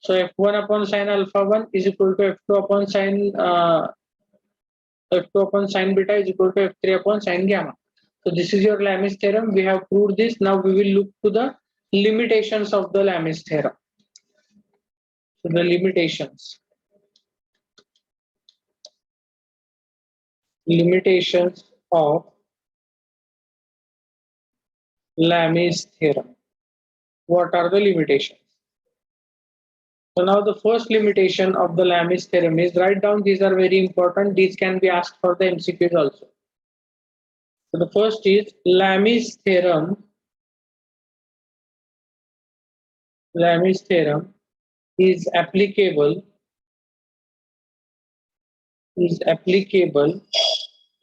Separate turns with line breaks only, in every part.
So f1 upon sine alpha 1 is equal to f2 upon sine f2 upon sine beta is equal to f3 upon sine gamma. So this is your Lami's theorem. We have proved this. Now we will look to the limitations of the Lami's theorem. So the limitations of Lami's theorem. What are the limitations? So now the first limitation of the Lami's theorem is, write down, these are very important. These can be asked for the MCQs also. So the first is Lami's theorem is applicable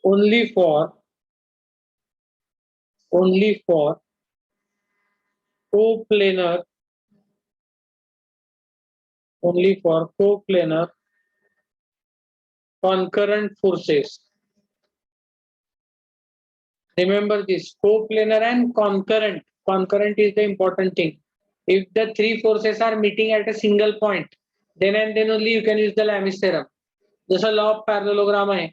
only for coplanar concurrent forces. Remember this, coplanar and concurrent. Concurrent is the important thing. If the three forces are meeting at a single point, then and then only you can use the Lami's theorem. जसं law of parallelogram आहे,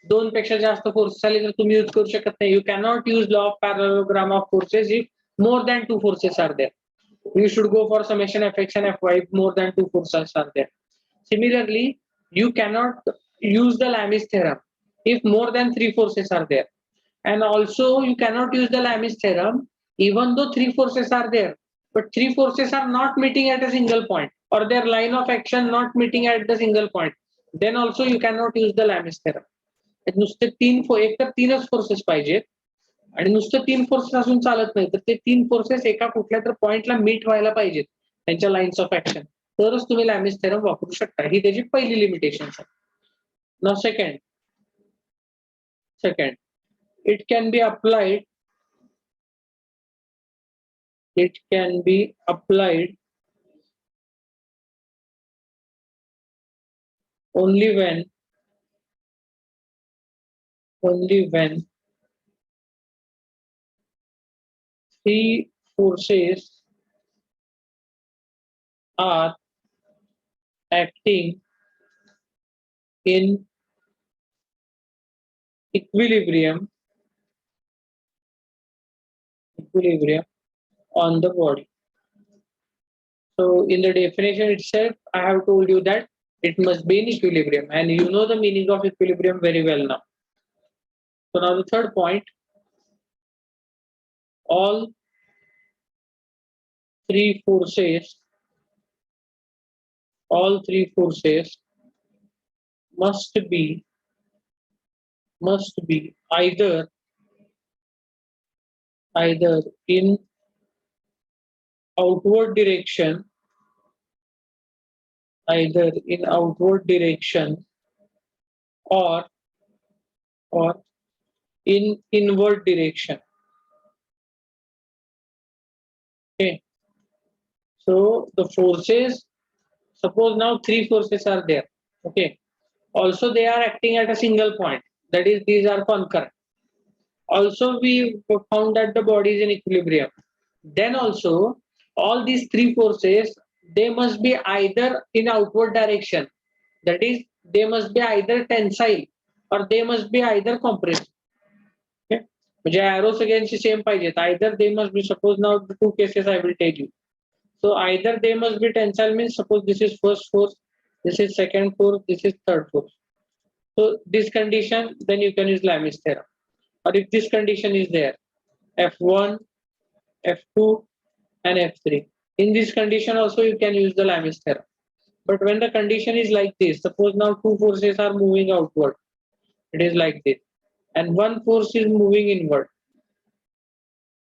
दोन पेक्षा जास्त force आले तर तुम्ही use करू शकत नाही. You cannot use law of parallelogram of forces if more than two forces are there. You should go for summation fx and fy if more than two forces are there. Similarly, you cannot use the Lami's theorem if more than three forces are there. And also you cannot use the Lami's theorem even though three forces are there, but three forces are not meeting at a single point, or their line of action not meeting at the single point. Then also you cannot use the Lami's theorem. नुसते एक तर तीनच forces पाहिजेत आणि नुसतं तीन forces असून चालत नाही, तर ते तीन फोर्सेस एका कुठल्या तर पॉइंटला मीट व्हायला पाहिजेत त्यांच्या लाईन्स ऑफ ऍक्शन, तरच तुम्ही लॅमिस थेरम वापरू शकता. ही त्याची पहिली लिमिटेशन आहे. Now second, it can be applied only when three forces are acting in equilibrium on the body. So in the definition itself, I have told you that it must be in equilibrium, and you know the meaning of equilibrium very well now. So now the third point, all three forces must be either in outward direction, or in inward direction. Okay, so the forces, suppose now three forces are there. Okay, also they are acting at a single point, that is these are concurrent. Also we found that the body is in equilibrium. Then also all these three forces, they must be either in outward direction, that is they must be either tensile or they must be either compressive. Okay, म्हणजे arrow सगळ्यांची same पाहिजेत. Either they must be, suppose now the two cases I will tell you. So either they must be tensile, means suppose this is first force, this is second force, this is third force. So this condition, then you can use Lami's theorem. Or if this condition is there, F1, F2 and F3. In this condition also you can use the Lami's theorem. But when the condition is like this, suppose now two forces are moving outward, it is like this, and one force is moving inward.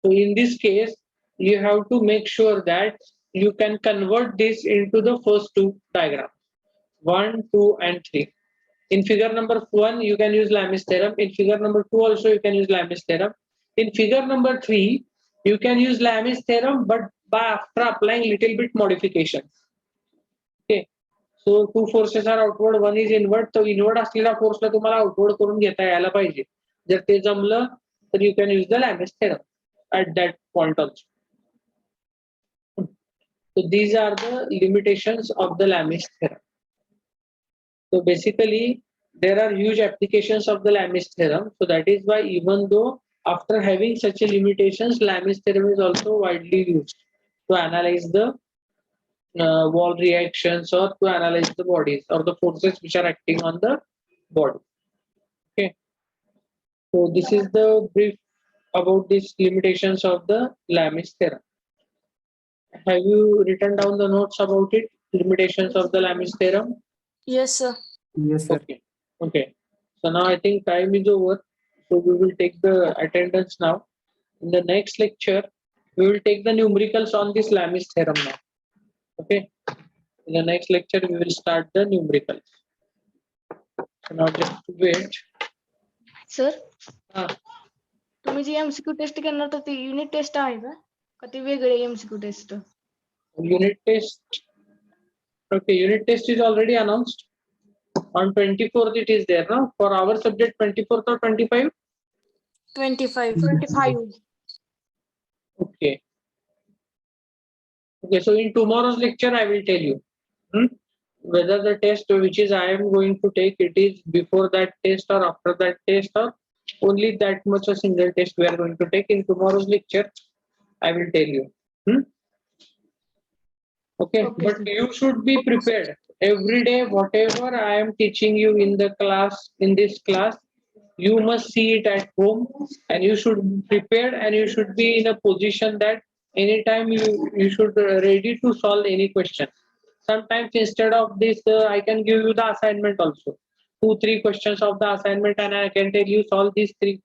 So in this case, you have to make sure that you can convert this into the first two diagrams, 1, 2 and 3. In figure number 1, you can use Lami's theorem. In figure number 2 also you can use Lami's theorem. In figure number 3, you can use Lami's theorem, but after applying little bit modifications. Okay, so two forces are outward, one is inward. So inward असलेल्या फोर्सला तुम्हाला outward करून घेता यायला पाहिजे. जर ते जमलं तर you can use the Lami's theorem at that point also. So these are the limitations of the Lami's theorem. So basically, there are huge applications of the Lami's theorem. So that is why even though after having such a limitations, Lami's theorem is also widely used to analyze the wall reactions or to analyze the bodies or the forces which are acting on the body. Okay. So this is the brief about these limitations of the Lami's theorem. Have you written down the notes about it? Limitations of the Lami's theorem?
Yes, sir.
Yes, sir.
Okay. Okay. So now I think time is over. So we will take the attendance now. In the next lecture, we will take the numericals on this Lami's theorem now. Okay. In the next lecture, we will start the numericals. So now just wait.
Sir
Ah,
तुम्ही जी MCQ test करणार तर ती unit test आहे का ती वेगळी MCQ test
unit test. Okay, unit test is already announced. On 24th it is there, no? For our subject 24th or 25?
25
Okay. Okay, so in tomorrow's lecture I will tell you whether the test which is I am going to take it is before that test or after that test or only that much a single test we are going to take. In tomorrow's lecture I will tell you. Okay,
Okay,
but
sir.
you should be prepared every day. Whatever I am teaching you in the class, in this class, you must see it at home, and you should be prepared, and you should be in a position that anytime you should ready to solve any question. Sometimes instead of this, I can give you the assignment also. 2-3 questions of the assignment, and I can tell you solve these 3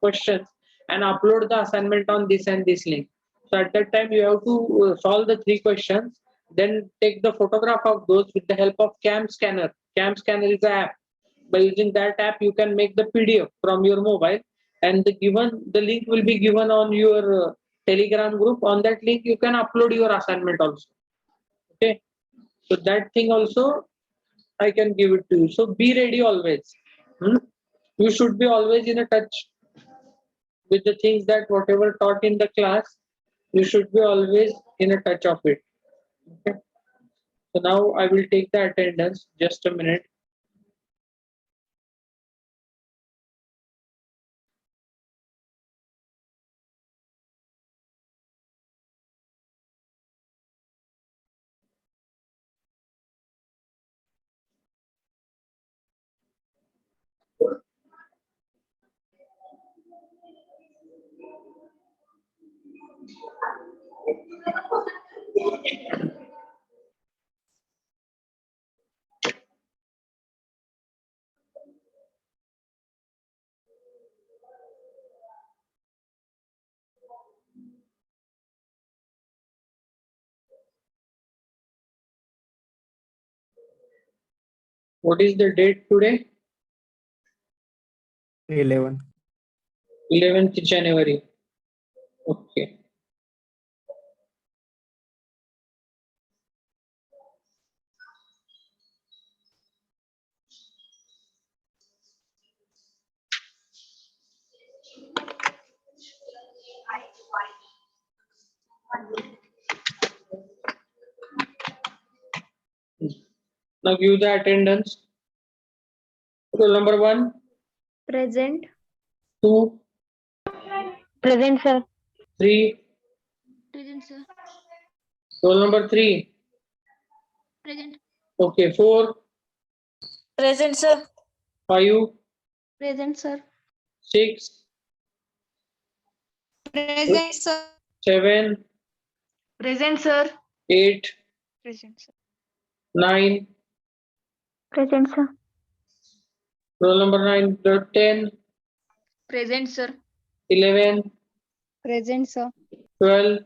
questions and upload the assignment on this and this link. So at that time, you have to solve the 3 questions, then take the photograph of those with the help of Cam Scanner. Cam Scanner is an app. By using that app, you can make the PDF from your mobile, and the link will be given on your Telegram group. On that link, you can upload your assignment also. Okay, so that thing also I can give it to you. So be ready always. You should be always in a touch with the things that whatever taught in the class, you should be always in a touch of it. Okay. So now I will take the attendance. Just a minute. What is the date today?
11.
11th January. Okay. Now give the attendance. Roll number 1,
present
2,
present sir
3.
Present sir
Roll number 3.
Present
Okay, 4,
present sir
5,
present sir
6,
present sir
7,
present sir
8,
present sir
9.
Present sir
Roll number 9, 10,
present sir
11,
present sir
12,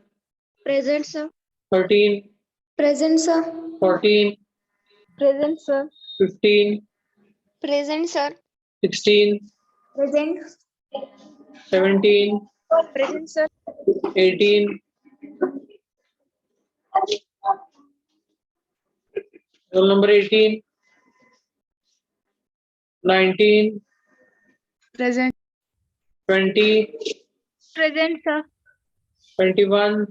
present sir
13,
present sir
14,
present sir
15,
present sir
16,
present
17,
present sir
18. Roll number 18, 19,
present
20,
present sir
21,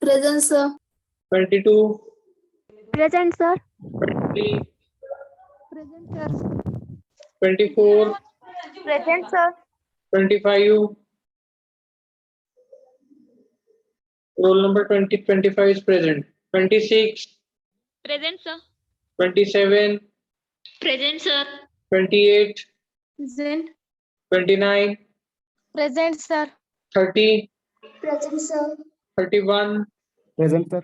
present sir
22,
Present, sir.
23,
Present, sir.
24,
Present, sir.
25. Roll number 25 is present. 26,
Present, sir.
27,
Present, sir.
28,
Present.
29,
Present, sir.
30,
Present, sir.
31,
Present, sir.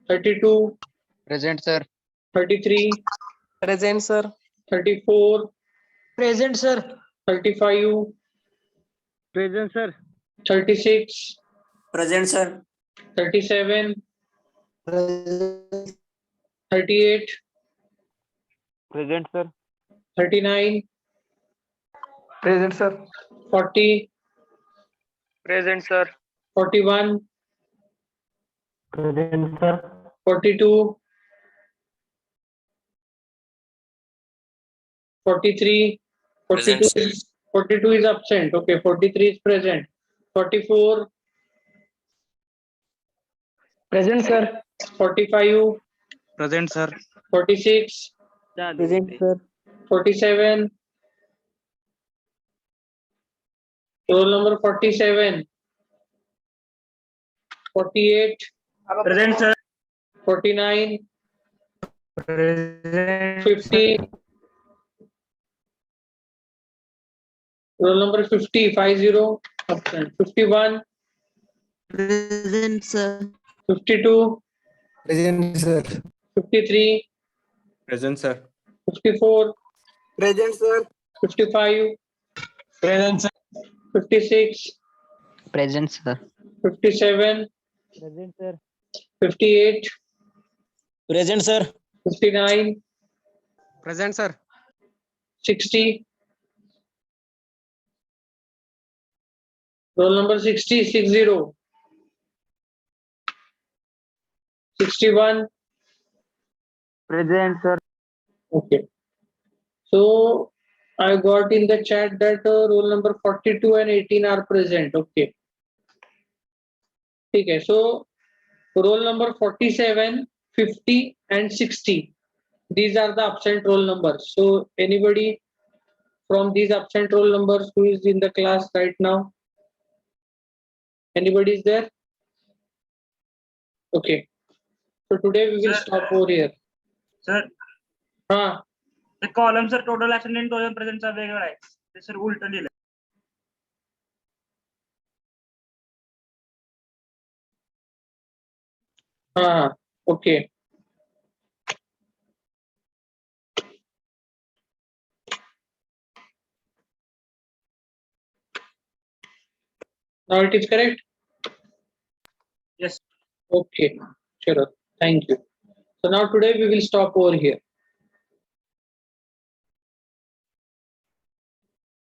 32,
Present, sir.
33,
Present, sir.
34,
Present, sir.
35,
Present, sir.
36,
Present, sir.
37,
Present,
38,
Present, sir.
39,
Present, sir.
40,
Present, sir.
41,
Present, sir.
42, 43, 42 is, 42 is absent. Okay, 43 is present. 44,
Present, sir.
45,
Present, sir.
46,
Present, sir.
47, roll number 47, 48,
Present, sir.
49,
Present,
50, roll number 50, 50, absent. 51,
Present, sir.
52,
Present, sir.
53,
Present, sir.
54,
Present, sir.
55,
Present, sir.
56,
Present, sir.
57,
Present, sir.
58,
Present, sir.
59,
Present, sir.
60, roll number 60, 60, 61.
Present, sir.
Okay. So I got in the chat that roll number 42 and 18 are present. Okay. Okay. So roll number 47, 50 and 60. These are the absent roll numbers. So anybody from these absent roll numbers who is in the class right now? Anybody is there? Okay. So today we will
Sir.
stop over here.
Sir
हाँ
ते column sir total ऍटेंडंट total प्रेझेंटचा वेगळा आहे ते sir उलट लिहिलं
हाँ okay. Now it is correct?
Yes.
Okay, sure. Thank you. So now today we will stop over here.